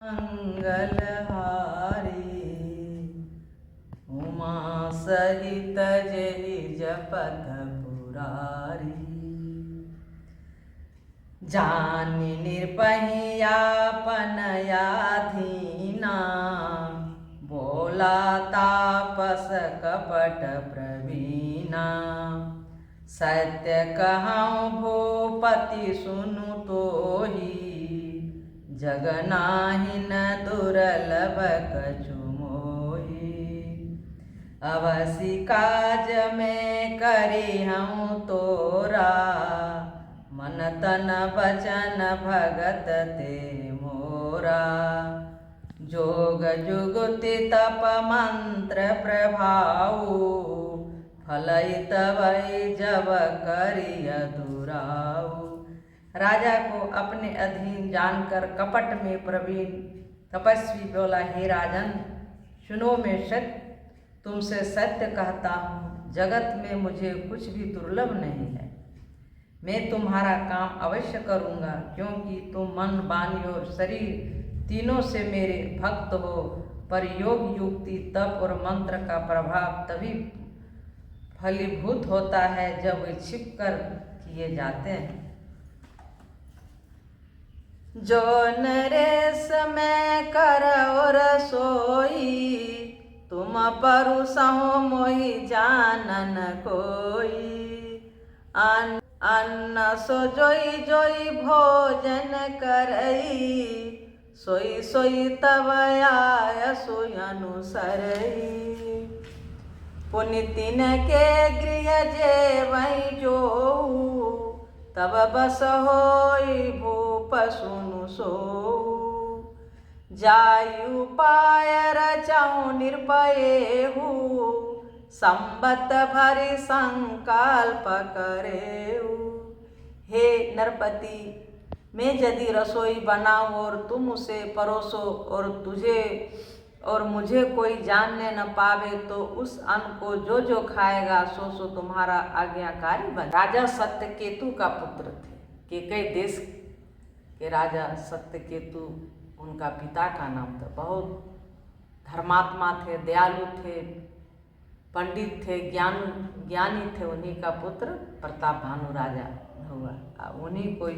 मंगलहारी उमा सहित जेहि जपत पुरारी। जानि निर्पहियापन याधीना बोला तापस कपट प्रवीणा। सत्य कहऊँ भूपति सुनु तोहि जगनाहिन दुर्लभ कछु मोहि। अवसि काज में करिहऊँ तोरा मन तन बचन भगत ते मोरा। जोग जुगति तप मंत्र प्रभाऊ फलइत वै जब करिय दुराऊ। राजा को अपने अधीन जानकर कपट में प्रवीण तपस्वी बोला, हे राजन सुनो, मैं तुमसे सत्य कहता हूँ, जगत में मुझे कुछ भी दुर्लभ नहीं है। मैं तुम्हारा काम अवश्य करूँगा, क्योंकि तुम मन वाणी और शरीर तीनों से मेरे भक्त हो। पर योग युक्ति तप और मंत्र का प्रभाव तभी फलीभूत होता है जब वे छिप कर किए जाते हैं। जो नरेश में करो रसोई तुम परुसहु मोहि जानन कोई। अन्न सो जोई जोई भोजन करई सोई सोई तब आय सोई अनुसरई। पुनि तिन के गृह जेवई जोऊ तब बस होई भूप सुनु सोऊ। जायु पाय रचऊँ निर्भयेहु संबत भरि संकल्प करेऊ। हे नरपति, मैं यदि रसोई बनाऊं और तुम उसे परोसो और तुझे और मुझे कोई जानने न पावे, तो उस अन्न को जो जो खाएगा सो सो तुम्हारा आज्ञाकारी बन। राजा सत्यकेतु का पुत्र थे। केकई देश के राजा सत्यकेतु उनका पिता का नाम था। बहुत धर्मात्मा थे, दयालु थे, पंडित थे, ज्ञानी थे। उन्हीं का पुत्र प्रताप भानु राजा हुआ। उन्हीं कोई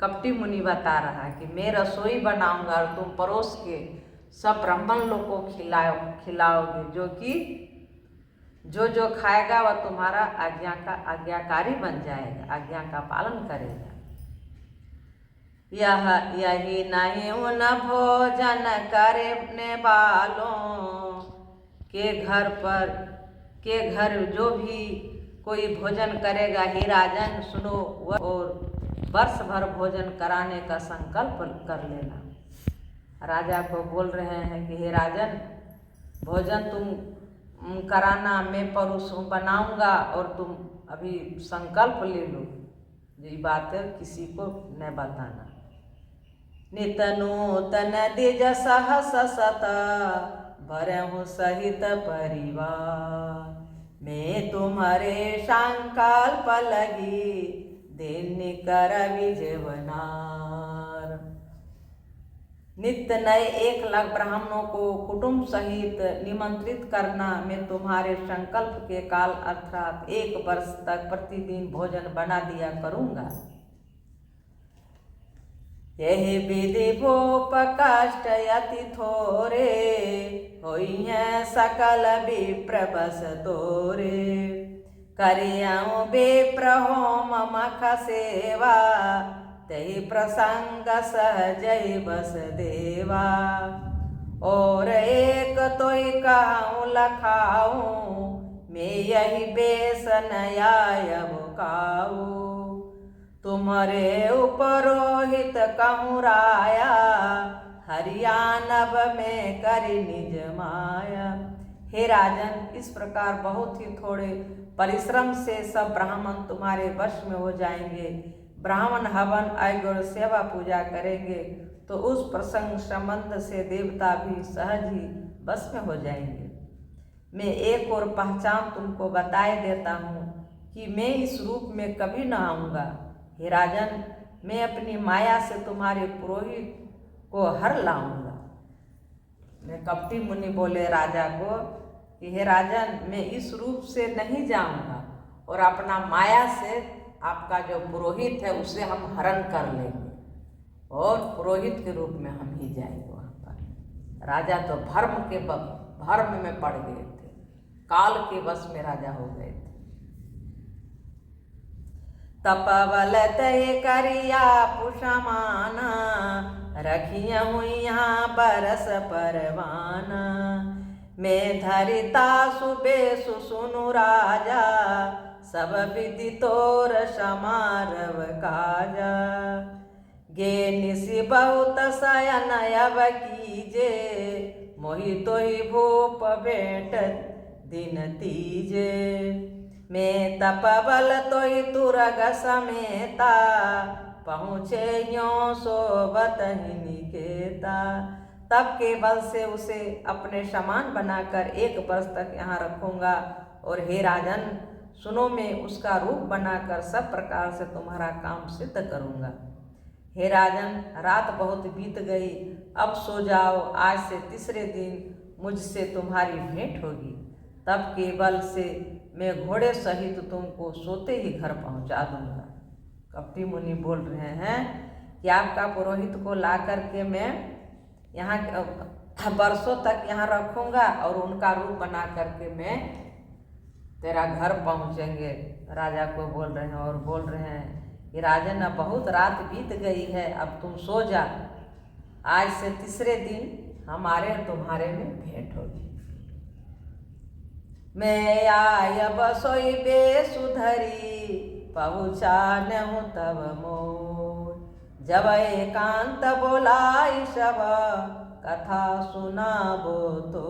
कपटी मुनि बता रहा कि मैं रसोई बनाऊंगा और तुम परोस के सब ब्राह्मण लोग को खिलाओगे, जो कि जो जो खाएगा वह तुम्हारा आज्ञाकारी बन जाएगा, आज्ञा का पालन करेगा। यही नहीं उन भोजन करने वालों के घर जो भी कोई भोजन करेगा, हे राजन सुनो, और वर्ष भर भोजन कराने का संकल्प कर लेना। राजा को बोल रहे हैं कि हे राजन, भोजन तुम कराना, मैं परोसूं बनाऊंगा और तुम अभी संकल्प ले लो। ये बात किसी को न बताना। नित नूतन द्विज सहस सत भरहु सहित परिवार। मैं तुम्हारे संकल्प लगी दिन कर विजयवनार। नित्य नए 1,00,000 ब्राह्मणों को कुटुंब सहित निमंत्रित करना मैं तुम्हारे संकल्प के काल अर्थात 1 वर्ष तक प्रतिदिन भोजन बना दिया करूँगा। यही विधि भूप कष्ट अति थोरे होई है सकल विप्र बस तोरे। करियऊँ विप्र होम मख सेवा तहि प्रसंग सहजहि बस देवा। और एक तोई कहूँ लखाऊँ मैं यही बेस नयायब काऊ। तुम्हारे उपरोहित कहूँ राया हरियाणव में करी निज माया। हे राजन, इस प्रकार बहुत ही थोड़े परिश्रम से सब ब्राह्मण तुम्हारे वश में हो जाएंगे। ब्राह्मण हवन यज्ञ और सेवा पूजा करेंगे तो उस प्रसंग संबंध से देवता भी सहज ही बस में हो जाएंगे। मैं एक और पहचान तुमको बताए देता हूँ कि मैं इस रूप में कभी न आऊँगा। हे राजन, मैं अपनी माया से तुम्हारे पुरोहित को हर लाऊंगा। में कपटी मुनि बोले राजा को कि हे राजन, मैं इस रूप से नहीं जाऊंगा और अपना माया से आपका जो पुरोहित है उसे हम हरण कर लेंगे और पुरोहित के रूप में हम ही जाएंगे वहाँ पर। राजा तो भर्म में पड़ गए थे, काल के वश में राजा हो गए थे। तपबल तय करिया पुषमाना, रखिया हुइया बरस परवाना। मैं धरिता सुबेसु सुनु राजा, सब विधि तोर समारव काजा। गे निसि बहुत शयन अब कीजे, मोहि तोहि भूप भेंट दिन तीजे। मैं तपबल तोहि तुरग समेता, पहुँचे यों सोबत ही निकेता। तप के बल से उसे अपने समान बनाकर 1 वर्ष तक यहाँ रखूंगा और हे राजन सुनो, मैं उसका रूप बनाकर सब प्रकार से तुम्हारा काम सिद्ध करूंगा। हे राजन, रात बहुत बीत गई, अब सो जाओ। आज से तीसरे दिन मुझसे तुम्हारी भेंट होगी। तब के बल से मैं घोड़े सहित तुमको सोते ही घर पहुंचा दूंगा। कपटी मुनि बोल रहे हैं कि आपका पुरोहित को ला करके मैं यहाँ वर्षों तक यहाँ रखूंगा और उनका रूप बना करके मैं तेरा घर पहुँचेंगे। राजा को बोल रहे हैं और बोल रहे हैं कि राजन, अब बहुत रात बीत गई है, अब तुम सो जा। आज से तीसरे दिन हमारे और तुम्हारे में भेंट होगी। मैं आयब सोई बेसुधरी, पहुँचानहु तब मोर। जब एकांत बोलाई सब, कथा सुनाबो तो।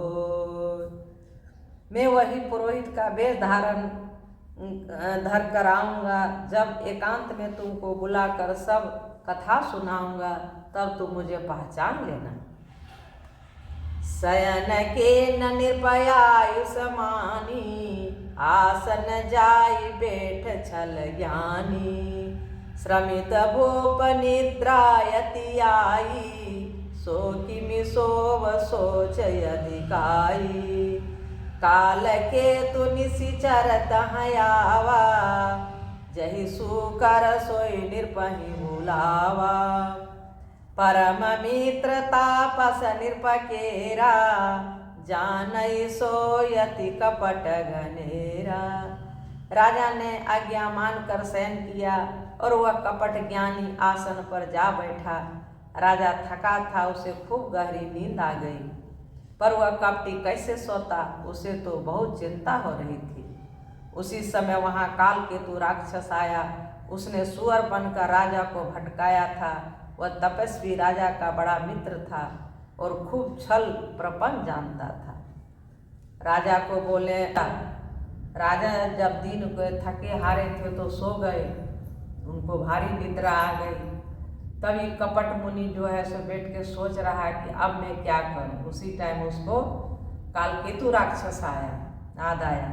मैं वही पुरोहित का वेश धारण धर कर आऊँगा। जब एकांत में तुमको बुलाकर सब कथा सुनाऊंगा तब तुम मुझे पहचान लेना। शयन के न निर्भयायु समानी, आसन जाई बैठ छल ज्ञानी। श्रमित भूप निद्रायति आई, सो किमि सोव सोच अधिकाई। काल के तु निशिचर तहयावा, जहि सुकर सोई निर्पहि बुलावा। परम मित्र तापस निरपकेरा, जानई सोयति कपट घनेरा। राजा ने आज्ञा मानकर शयन किया और वह कपट ज्ञानी आसन पर जा बैठा। राजा थका था, उसे खूब गहरी नींद आ गई, पर वह कपटी कैसे सोता, उसे तो बहुत चिंता हो रही थी। उसी समय वहाँ कालकेतु राक्षस आया। उसने सुअर बनकर राजा को भटकाया था। वह तपस्वी राजा का बड़ा मित्र था और खूब छल प्रपंच जानता था। राजा को बोले, राजा जब दिन को थके हारे थे तो सो गए, उनको भारी निद्रा आ गई। तभी कपट मुनि जो है सो बैठ के सोच रहा है कि अब मैं क्या करूं। उसी टाइम उसको कालकेतु राक्षस याद आया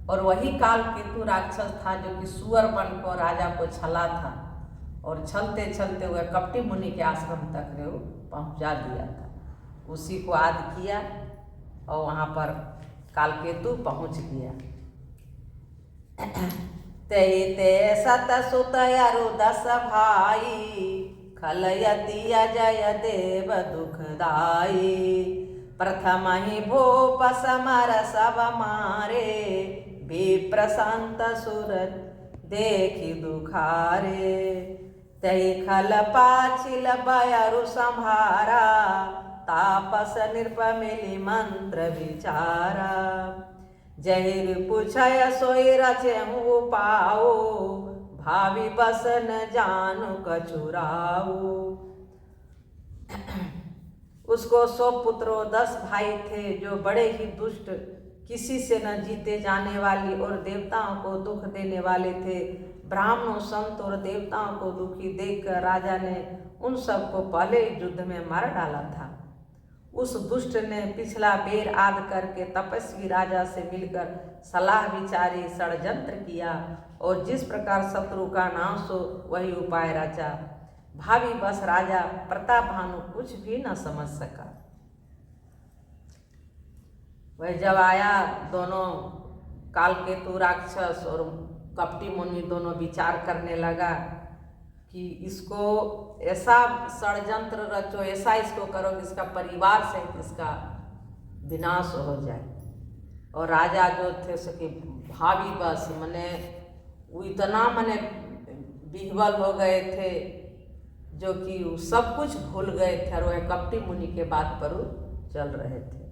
और वही कालकेतु राक्षस था जो कि सुअर बनकर राजा को छला था और छलते छलते हुए कपटी मुनि के आश्रम तक पहुंचा दिया था। उसी को याद किया और वहाँ पर कालकेतु पहुँच गया। ते सत सुत अरु 10 भाई, खलयति अजय देव दुखदाई। प्रथम ही भूप समर सब मारे, विप्रशांत सुर देखी दुखारे। तही खल पाछिल बयरु संभारा, तापस नृप मिली मंत्र विचारा। जहिर पूछय सोई रचहु पाओ, भावी बस न जानू कछुराओ। उसको 100 पुत्रों 10 भाई थे जो बड़े ही दुष्ट, किसी से न जीते जाने वाली और देवताओं को दुख देने वाले थे। ब्राह्मणों, संत और देवताओं को दुखी देखकर राजा ने उन सबको पहले युद्ध में मार डाला था। उस दुष्ट ने पिछला बेर आद करके तपस्वी राजा से मिलकर सलाह विचारी, षड्यंत्र किया और जिस प्रकार शत्रु का नाश हो वही उपाय रचा। भावी बस राजा प्रताप भानु कुछ भी न समझ सका। वह जब आया, दोनों कालकेतु राक्षस और कपटी मुनि दोनों विचार करने लगा कि इसको ऐसा षड्यंत्र रचो, ऐसा इसको करो कि इसका परिवार सहित इसका विनाश हो जाए। और राजा जो थे उसके भावी बस मने वो इतना मने विह्वल हो गए थे जो कि वो सब कुछ भूल गए थे और वह कपटी मुनि के बात पर चल रहे थे।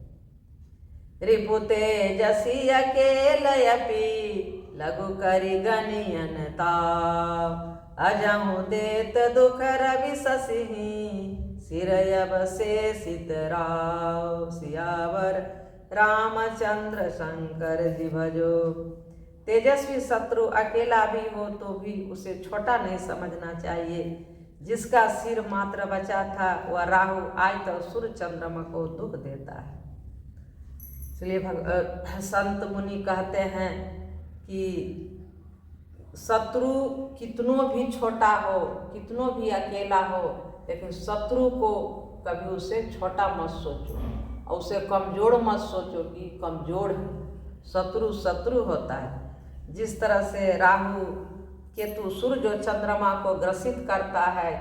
रिपु तेजसी अकेलयपि लघु करि गनियन ताव, अजहु देत दुख रवि ससिहि सिरयब शेषित राव। सियावर रामचंद्र शंकर जी भजो। तेजस्वी शत्रु अकेला भी हो तो भी उसे छोटा नहीं समझना चाहिए। जिसका सिर मात्र बचा था वह राहु आज तो सूर्य चंद्रमा को दुख देता है। इसलिए संत मुनि कहते हैं कि शत्रु कितनों भी छोटा हो, कितनों भी अकेला हो, लेकिन शत्रु को कभी उसे छोटा मत सोचो और उसे कमजोर मत सोचो कि कमजोर है। शत्रु शत्रु होता है। जिस तरह से राहु केतु सूर्य जो चंद्रमा को ग्रसित करता है,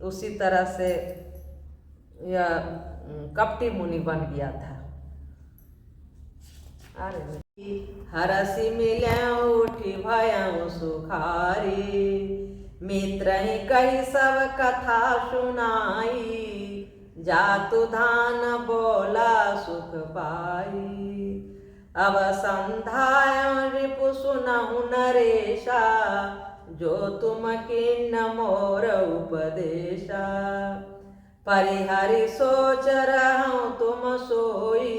उसी तरह से यह कपटी मुनि बन गया था। हरसि मिलऊँ उठी भयऊँ सुखारी, मित्र ही कही सब कथा सुनाई, जातु धान बोला सुख पाई। अब संधाय रिपु सुनहु नरेशा, जो तुम किन्न मोर उपदेशा। परिहरि सोच रहूं तुम सोई,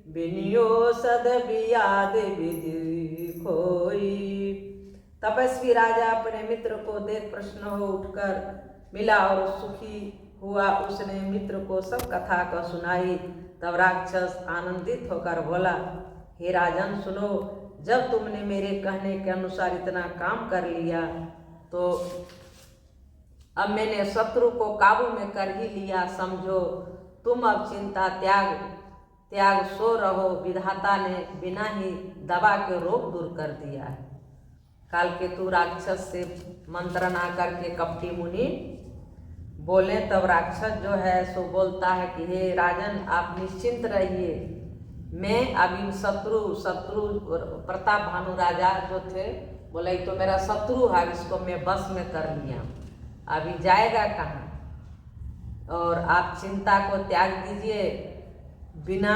बिनियो सद बियाद विधि खोई। तपस्वी राजा अपने मित्र को देख प्रसन्न हो उठकर मिला और सुखी हुआ। उसने मित्र को सब कथा को सुनाई। तब राक्षस आनंदित होकर बोला, हे राजन सुनो, जब तुमने मेरे कहने के अनुसार इतना काम कर लिया तो अब मैंने शत्रु को काबू में कर ही लिया। समझो तुम अब चिंता त्याग सो रहो। विधाता ने बिना ही दबा के रोग दूर कर दिया है। कालकेतु राक्षस से मंत्रणा करके कपटी मुनि बोले। तब राक्षस जो है सो बोलता है कि हे राजन, आप निश्चिंत रहिए, मैं अभी शत्रु प्रताप भानु राजा जो थे बोले तो मेरा शत्रु है, इसको मैं बस में कर लिया, अभी जाएगा कहाँ। और आप चिंता को त्याग दीजिए, बिना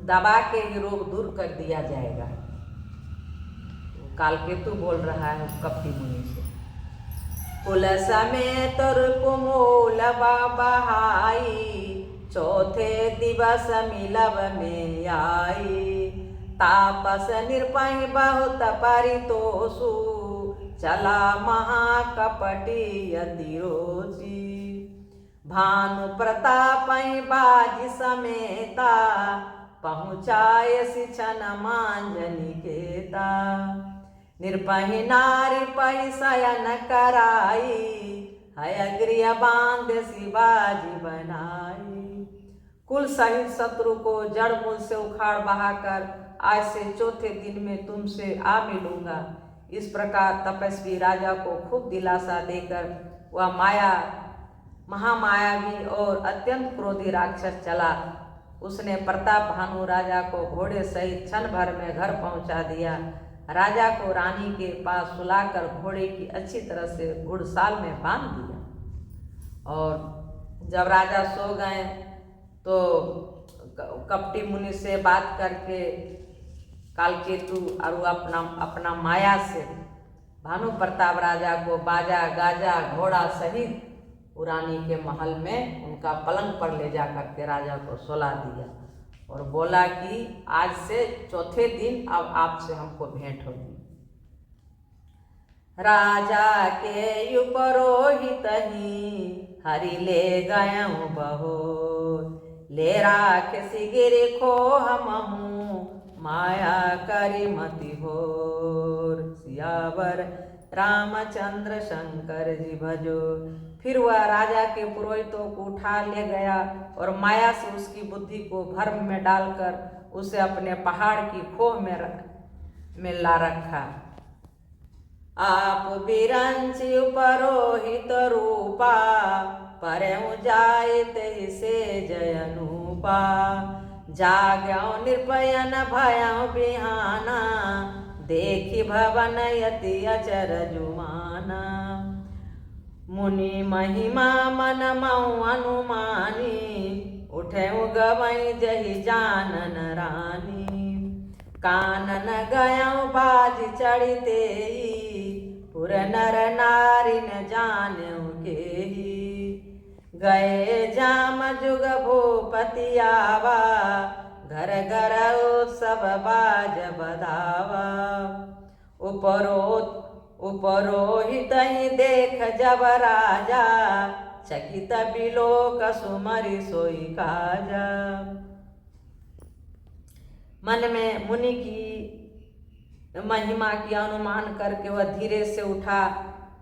दबा के ही रोग दूर कर दिया जाएगा। कालकेतु बोल रहा है कपटी मुनि से। कुल समेत कुमूल बहाई, चौथे दिवस मिलब में आई। तापस निरपहि बहुत परितोषु, चला महाकपटी अति रोची। भानु प्रताप बाजी समेता, पहुँचाय सिछन मांजनी केता। निरपहि नारी पहि शयन कराई, हयगृह बांध शिवाजी बनाई। कुल सहित शत्रु को जड़ मूल से उखाड़ बहाकर आज से चौथे दिन में तुमसे आ मिलूंगा। इस प्रकार तपस्वी राजा को खूब दिलासा देकर वह महामायावी और अत्यंत क्रोधी राक्षस चला। उसने प्रताप भानु राजा को घोड़े सहित क्षण भर में घर पहुंचा दिया। राजा को रानी के पास सुलाकर घोड़े की अच्छी तरह से घुड़साल में बांध दिया। और जब राजा सो गए तो कपटी मुनि से बात करके कालकेतु और अपना माया से भानु प्रताप राजा को बाजा गाजा घोड़ा सहित रानी के महल में उनका पलंग पर ले जा करके राजा को सुला दिया और बोला कि आज से चौथे दिन अब आपसे हमको भेंट होगी। राजा के उपरोहित ही हरि ले गयऊँ बहो, ले राख सिगिर खो हमहूँ माया करी मति होर। सियावर रामचंद्र शंकर जी भजो। फिर वह राजा के पुरोहितों को उठा ले गया और माया से उसकी बुद्धि को भ्रम में डालकर उसे अपने पहाड़ की खोह में ला रखा। आप बिरंच परोहित रूपा, परऊ जायत से जयनूपा। जाग्यो निर्भयन भयं बिहाना, देखी भवन यति अचर जुमाना। मुनि महिमा मन मऊ अनुमानी, उठे गवई जहि जानन रानी। कानन गयं बाज चढ़ते, पुर नर नारी न जान्यु केही। गए जाम जुग भूपति आवा, घर घर उत्सव बाज बधावा। उपरोहित ही देख जब राजा, चकित बिलोक सुमरि सोई काजा। मन में मुनि की महिमा की अनुमान करके वह धीरे से उठा,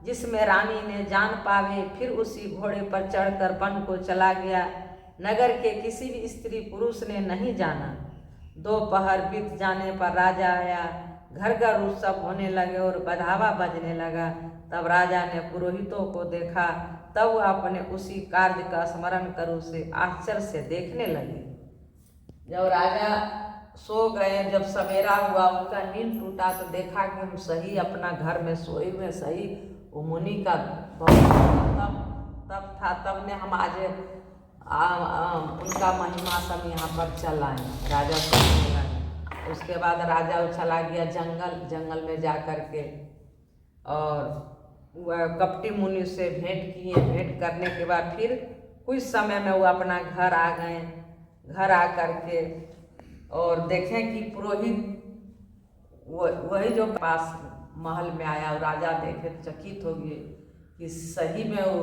जिसमें रानी ने जान पावे। फिर उसी घोड़े पर चढ़कर वन को चला गया। नगर के किसी भी स्त्री पुरुष ने नहीं जाना। दोपहर बीत जाने पर राजा आया। घर घर उत्सव होने लगे और बधावा बजने लगा। तब राजा ने पुरोहितों को देखा। तब वह अपने उसी कार्य का स्मरण कर उसे आश्चर्य से देखने लगे। जब राजा सो गए, जब सवेरा हुआ, उनका नींद टूटा तो देखा कि हम सही अपना घर में सोए हुए सही। वो मुनि का तब था। तब ने हम आज उनका महिमा सब यहाँ पर चलाएं। राजा सोचने लगा। उसके बाद राजा चला गया जंगल में जा कर के, और वह कपटी मुनि से भेंट किए। भेंट करने के बाद फिर कुछ समय में वो अपना घर आ गए। घर आ कर के और देखें कि पुरोहित वही जो पास महल में आया, और राजा देखे चकित हो गए कि सही में वो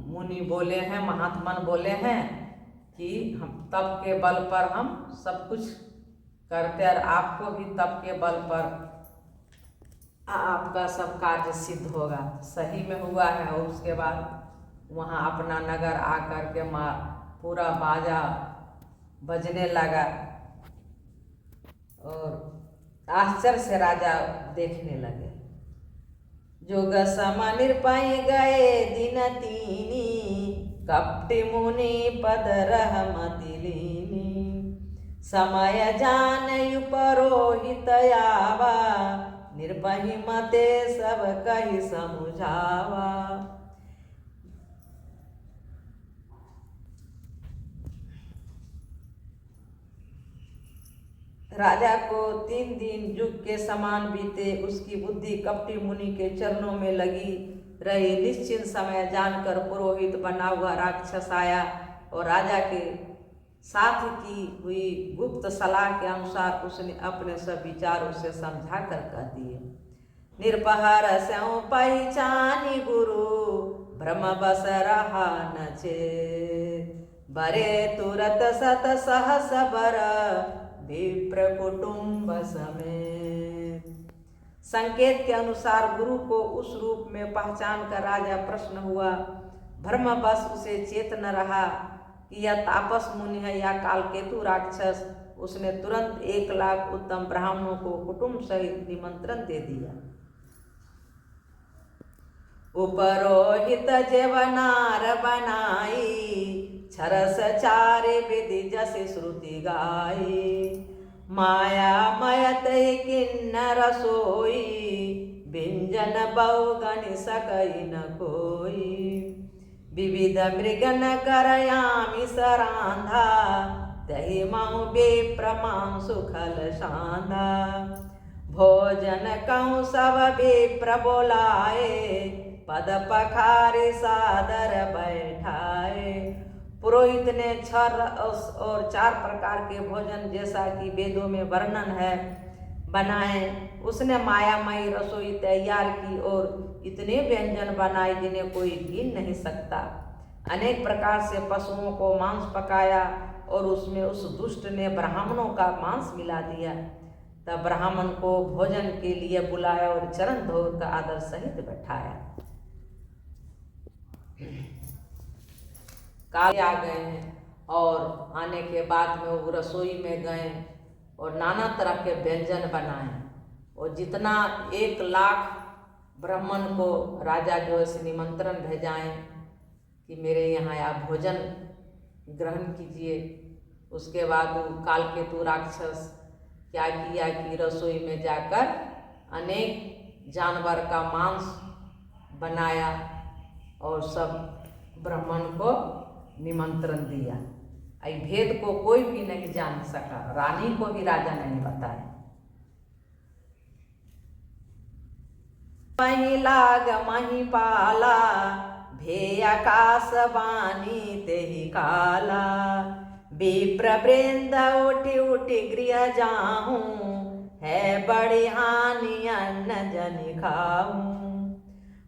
मुनि बोले हैं, महात्मन बोले हैं कि हम तप के बल पर हम सब कुछ करते, और आपको भी तप के बल पर आपका सब कार्य सिद्ध होगा। सही में हुआ है। और उसके बाद वहाँ अपना नगर आकर के पूरा बाजा बजने लगा, और आश्चर्य से राजा देखने लगे। जोग सम निरपय गए दिन तीनी, कपटी मुनि पद रहमति लीनी। समय जानयु परोहित आवा, निर्भय मते सब कहि समुझावा। राजा को 3 दिन युग के समान बीते। उसकी बुद्धि कपटी मुनि के चरणों में लगी रही। निश्चित समय जानकर पुरोहित बना हुआ राक्षस आया और राजा के साथ की हुई गुप्त सलाह के अनुसार उसने अपने सब विचार उसे समझा कर कह दिए। निर्पहर स्यों पहचानी गुरु, भ्रम बस रहा न छे। बरे तुरत सत सहस बर, विप्र कुटुंब समेत। संकेत के अनुसार गुरु को उस रूप में पहचान कर राजा प्रश्न हुआ। भ्रमवश उसे चेत न रहा कि यह तापस मुनि है या कालकेतु राक्षस। उसने तुरंत 1 लाख उत्तम ब्राह्मणों को कुटुंब सहित निमंत्रण दे दिया। उपरोहित जेवनार बनाई, छरस चारे विधि जस श्रुति गाई। माया मयत किन्नर सोई, व्यंजन बहु गणि सकई न कोई। विविध मृगन करयामि सरांधा, तहि मऊ विप्र मांसु खल साधा। भोजन कहूँ सब विप्र बोलाए, पद पखारे सादर बैठाए। पुरोहित ने 6 और 4 प्रकार के भोजन, जैसा कि वेदों में वर्णन है, बनाए। उसने मायामयी रसोई तैयार की और इतने व्यंजन बनाए जिन्हें कोई गिन नहीं सकता। अनेक प्रकार से पशुओं को मांस पकाया और उसमें उस दुष्ट ने ब्राह्मणों का मांस मिला दिया। तब ब्राह्मण को भोजन के लिए बुलाया और चरण धोकर आदर सहित बैठाया। काल आ गए हैं और आने के बाद में वो रसोई में गए और नाना तरह के व्यंजन बनाए और जितना 1 लाख ब्राह्मण को राजा जो है निमंत्रण भेजाएं कि मेरे यहाँ आप भोजन ग्रहण कीजिए। उसके बाद वो कालकेतु राक्षस क्या किया कि रसोई में जाकर अनेक जानवर का मांस बनाया और सब ब्राह्मण को निमंत्रण दिया। आई भेद को कोई भी नहीं जान सका, रानी को भी राजा नहीं बताया। मही लाग मही पाला, भे आकाश बानी तेहि काला। विप्र वृंद उठी उठी गृह जाऊं, है बड़ी हानि अन्न जनि खाऊं।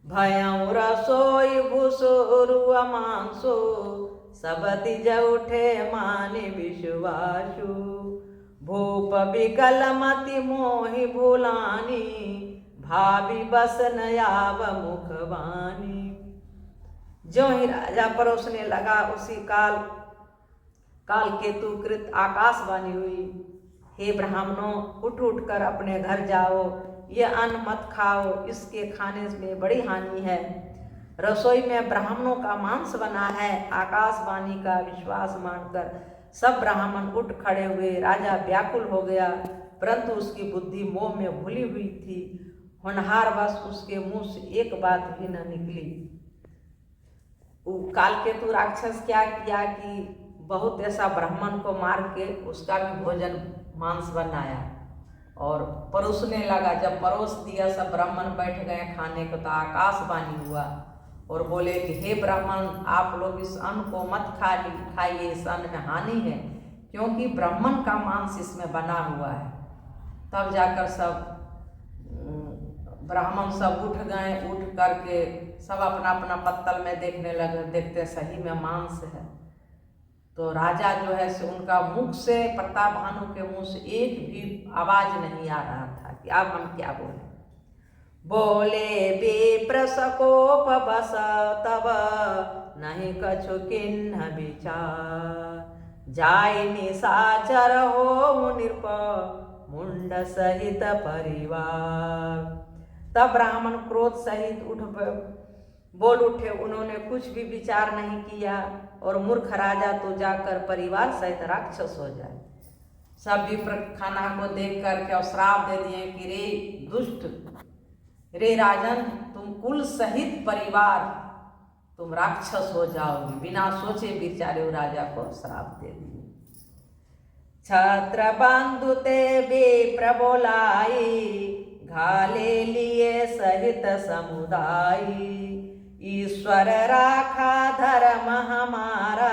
भयं रसोई भूसुरु मांसो, सब तिज उठे मानि विश्वासु। भूप विकल मति मोहि भूलानी, भावी बस न आव मुखवानी। जो ही राजा परोसने लगा उसी काल केतु कृत आकाशवाणी हुई, हे ब्राह्मणों उठ उठ कर अपने घर जाओ, ये अन्न मत खाओ, इसके खाने में बड़ी हानि है। रसोई में ब्राह्मणों का मांस बना है। आकाशवाणी का विश्वास मानकर सब ब्राह्मण उठ खड़े हुए। राजा व्याकुल हो गया, परंतु उसकी बुद्धि मोह में भूली हुई थी। होनहार वश उसके मुंह से एक बात भी न निकली। कालकेतु राक्षस क्या किया कि बहुत ऐसा ब्राह्मण को मार के उसका भी भोजन मांस बनाया और परोसने लगा। जब परोस दिया सब ब्राह्मण बैठ गए खाने को, तो आकाशवाणी हुआ और बोले कि हे ब्राह्मण, आप लोग इस अन्न को मत खाइए, इस अन्न में हानि है, क्योंकि ब्राह्मण का मांस इसमें बना हुआ है। तब जाकर सब ब्राह्मण सब उठ गए। उठ करके सब अपना अपना पत्तल में देखने लगे, देखते सही में मांस है। तो राजा जो है से उनका मुख से, प्रताप भानु के मुंह से एक भी आवाज नहीं आ रहा था कि अब हम क्या बोले। बोले विप्र सकोप बस तब, नहीं कछु किन्ह विचार। जाय निशाचर हो नृप, मुंड सहित परिवार। तब ब्राह्मण क्रोध सहित बोल उठे। उन्होंने कुछ भी विचार नहीं किया और मूर्ख राजा तो जाकर परिवार सहित राक्षस हो जाए। सब विप्र खाना को देख करके और श्राप दे दिए कि रे दुष्ट, रे राजन, तुम कुल सहित परिवार तुम राक्षस हो जाओगे। बिना सोचे बेचारे राजा को श्राप दे दिए। छत्र बंधु ते विप्र बोलाई, घाले लिए सहित समुदायी। ईश्वर राखा धर्म हमारा,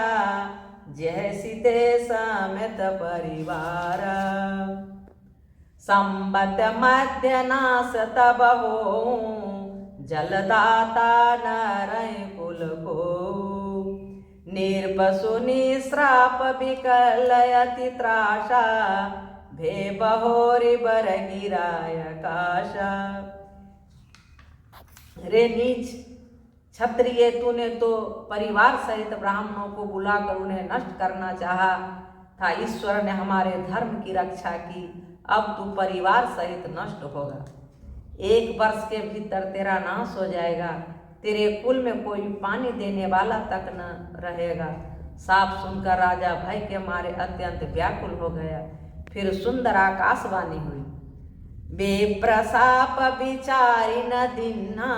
जैसी ते समेत परिवार। संबत मध्य नाश तब हो, जलदाता नरय कुल को। निर्पसु निश्राप विकलयति त्रासा, भे बहोरि बर गिराय काशा। रे नीच क्षत्रिय, तूने तो परिवार सहित ब्राह्मणों को बुलाकर उन्हें नष्ट करना चाहा था। ईश्वर ने हमारे धर्म की रक्षा की, अब तू परिवार सहित नष्ट होगा। 1 वर्ष के भीतर तेरा नाश हो जाएगा। तेरे कुल में कोई पानी देने वाला तक न रहेगा। साफ सुनकर राजा भय के मारे अत्यंत व्याकुल हो गया। फिर सुंदर आकाशवाणी हुई, बेप्रसाप विचारी न दिन्हा,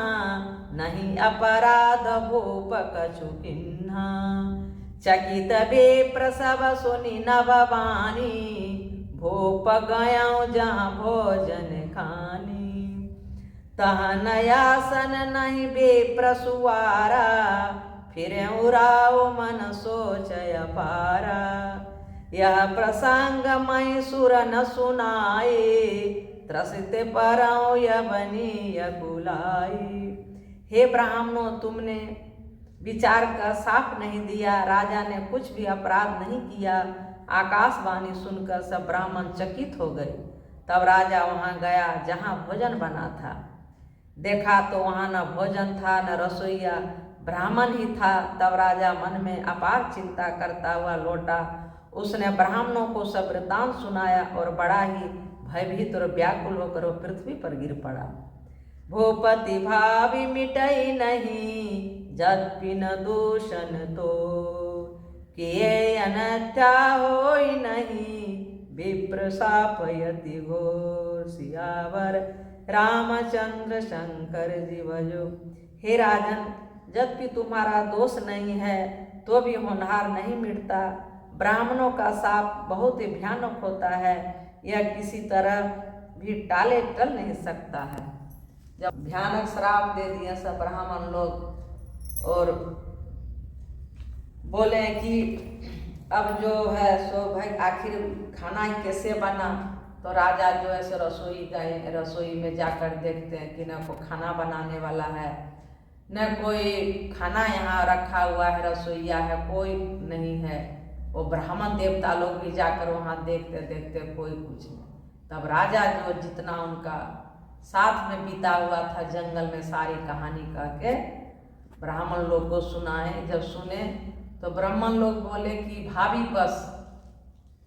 नहीं अपराध भूप कछु किन्हा। चकित बेप्र सब सुनि नववाणी, भूप गयौ जहाँ भोजन खानी। तहाँ नयासन नहीं बेप्र सुवारा, फिर उराओ मन सोचय पारा। यह प्रसंग मैं सुर न सुनाए, त्रसित परौ यवनीय कुलाई। हे ब्राह्मणों, तुमने विचार कर साफ नहीं दिया। राजा ने कुछ भी अपराध नहीं किया। आकाशवाणी सुनकर सब ब्राह्मण चकित हो गए। तब राजा वहाँ गया जहाँ भोजन बना था। देखा तो वहाँ न भोजन था न रसोईया, ब्राह्मण ही था। तब राजा मन में अपार चिंता करता हुआ लौटा। उसने ब्राह्मणों को सब वृत्तांत सुनाया और बड़ा ही भयभीत और व्याकुल होकर वो पृथ्वी पर गिर पड़ा। भूपति भावी मिटई नहीं, जद्पि न दूषण तो, किए अनत्या होई नहीं, विप्र शापयति घोर। सियावर रामचंद्र शंकर जी भजो। हे राजन, यद्यपि तुम्हारा दोष नहीं है तो भी होनहार नहीं मिटता। ब्राह्मणों का शाप बहुत ही भयानक होता है, यह किसी तरह भी टल नहीं सकता है। जब भयानक श्राप दे दिए सब ब्राह्मण लोग और बोले कि अब जो है सो भाई आखिर खाना ही कैसे बना। तो राजा जो है सो रसोई गए, रसोई में जाकर देखते हैं कि न कोई खाना बनाने वाला है, न कोई खाना यहाँ रखा हुआ है, रसोईया है कोई नहीं है। वो ब्राह्मण देवता लोग भी जाकर वहाँ देखते देखते कोई कुछ नहीं। तब राजा जो जितना उनका साथ में बीता हुआ था जंगल में सारी कहानी कह के ब्राह्मण लोग को सुनाए। जब सुने तो ब्राह्मण लोग बोले कि भावी बस,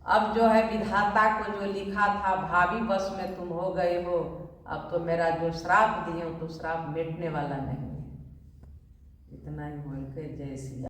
अब जो है विधाता को जो लिखा था भावी बस में तुम हो गए हो, अब तो मेरा जो श्राप दिए हो तो श्राप मिटने वाला नहीं है। इतना ही बोल के जय श्री राम।